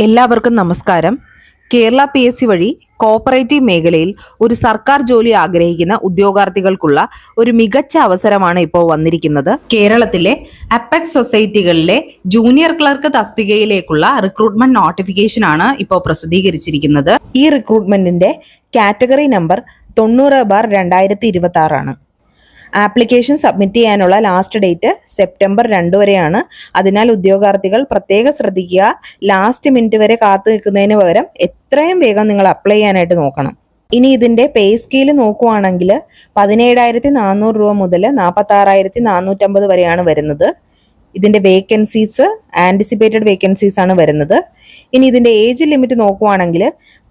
എല്ലാവർക്കും നമസ്കാരം. കേരള PSC വഴി കോപ്പറേറ്റീവ് മേഖലയിൽ ഒരു സർക്കാർ ജോലി ആഗ്രഹിക്കുന്ന ഉദ്യോഗാർത്ഥികൾക്കുള്ള ഒരു മികച്ച അവസരമാണ് ഇപ്പോൾ വന്നിരിക്കുന്നത്. കേരളത്തിലെ അപ്പെക്സ് സൊസൈറ്റികളിലെ ജൂനിയർ ക്ലർക്ക് തസ്തികയിലേക്കുള്ള റിക്രൂട്ട്മെന്റ് നോട്ടിഫിക്കേഷൻ ആണ് ഇപ്പോൾ പ്രസിദ്ധീകരിച്ചിരിക്കുന്നത്. ഈ റിക്രൂട്ട്മെന്റിന്റെ കാറ്റഗറി നമ്പർ 90/2026 ആണ്. ആപ്ലിക്കേഷൻ സബ്മിറ്റ് ചെയ്യാനുള്ള ലാസ്റ്റ് ഡേറ്റ് സെപ്റ്റംബർ 2 വരെയാണ്. അതിനാൽ ഉദ്യോഗാർത്ഥികൾ പ്രത്യേകം ശ്രദ്ധിക്കുക. ലാസ്റ്റ് മിനിറ്റ് വരെ കാത്തു നിൽക്കുന്നതിന് പകരം എത്രയും വേഗം നിങ്ങൾ അപ്ലൈ ചെയ്യാനായിട്ട് നോക്കണം. ഇനി ഇതിന്റെ പേ സ്കെയിൽ നോക്കുവാണെങ്കിൽ 17,400 രൂപ മുതൽ 46,450 വരെയാണ് വരുന്നത്. ഇതിന്റെ വേക്കൻസീസ് ആന്റിസിപ്പേറ്റഡ് വേക്കൻസീസ് ആണ് വരുന്നത്. ഇനി ഇതിന്റെ ഏജ് ലിമിറ്റ് നോക്കുവാണെങ്കിൽ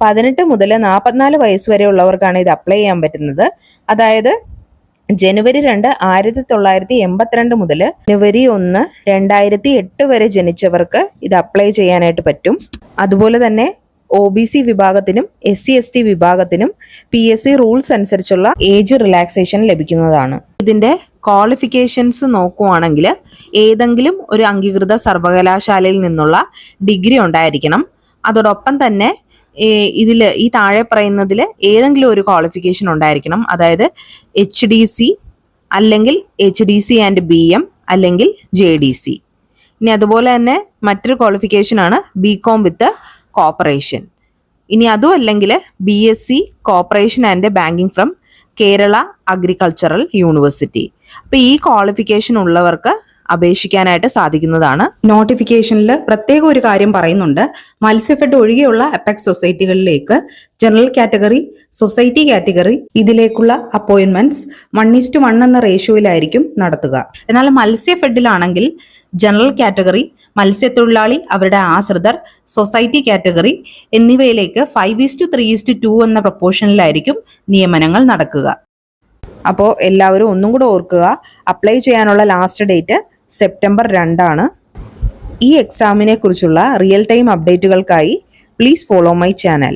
18 മുതൽ 44 വയസ്സ് വരെ ഉള്ളവർക്കാണ് ഇത് അപ്ലൈ ചെയ്യാൻ പറ്റുന്നത്. അതായത് ജനുവരി 2, 1982 മുതൽ ജനുവരി 1, 2008 വരെ ജനിച്ചവർക്ക് ഇത് അപ്ലൈ ചെയ്യാനായിട്ട് പറ്റും. അതുപോലെ തന്നെ OBC വിഭാഗത്തിനും SC/ST വിഭാഗത്തിനും PSC റൂൾസ് അനുസരിച്ചുള്ള ഏജ് റിലാക്സേഷൻ ലഭിക്കുന്നതാണ്. ഇതിന്റെ ക്വാളിഫിക്കേഷൻസ് നോക്കുവാണെങ്കിൽ ഏതെങ്കിലും ഒരു അംഗീകൃത സർവകലാശാലയിൽ നിന്നുള്ള ഡിഗ്രി ഉണ്ടായിരിക്കണം. അതോടൊപ്പം തന്നെ ഈ താഴെ പറയുന്നതിൽ ഏതെങ്കിലും ഒരു ക്വാളിഫിക്കേഷൻ ഉണ്ടായിരിക്കണം. അതായത് HDC അല്ലെങ്കിൽ HDC ആൻഡ് BM അല്ലെങ്കിൽ JDC. ഇനി അതുപോലെ തന്നെ മറ്റൊരു ക്വാളിഫിക്കേഷൻ ആണ് BCom വിത്ത് കോർപ്പറേഷൻ. ഇനി അതും അല്ലെങ്കിൽ BSc corporation and banking from Kerala agricultural university. അപ്പൊ ഈ ക്വാളിഫിക്കേഷൻ ഉള്ളവർക്ക് അപേക്ഷിക്കാനായിട്ട് സാധിക്കുന്നതാണ്. നോട്ടിഫിക്കേഷനിൽ പ്രത്യേക ഒരു കാര്യം പറയുന്നുണ്ട്. മത്സ്യഫെഡ് ഒഴികെയുള്ള അപ്പെക്സ് സൊസൈറ്റികളിലേക്ക് ജനറൽ കാറ്റഗറി, സൊസൈറ്റി കാറ്റഗറി ഇതിലേക്കുള്ള അപ്പോയിന്റ്മെന്റ്സ് 1:1 എന്ന റേഷ്യോയിലായിരിക്കും നടത്തുക. എന്നാൽ മത്സ്യഫെഡിലാണെങ്കിൽ ജനറൽ കാറ്റഗറി, മത്സ്യത്തൊഴിലാളി, അവരുടെ ആശ്രിതർ, സൊസൈറ്റി കാറ്റഗറി എന്നിവയിലേക്ക് 5:3:2 എന്ന പ്രപ്പോർഷനിലായിരിക്കും നിയമനങ്ങൾ നടക്കുക. അപ്പോൾ എല്ലാവരും ഒന്നും കൂടെ ഓർക്കുക, അപ്ലൈ ചെയ്യാനുള്ള ലാസ്റ്റ് ഡേറ്റ് സെപ്റ്റംബർ 2 ആണ്. ഈ എക്സാമിനെ കുറിച്ചുള്ള റിയൽ ടൈം അപ്ഡേറ്റുകൾക്കായി പ്ലീസ് ഫോളോ മൈ ചാനൽ.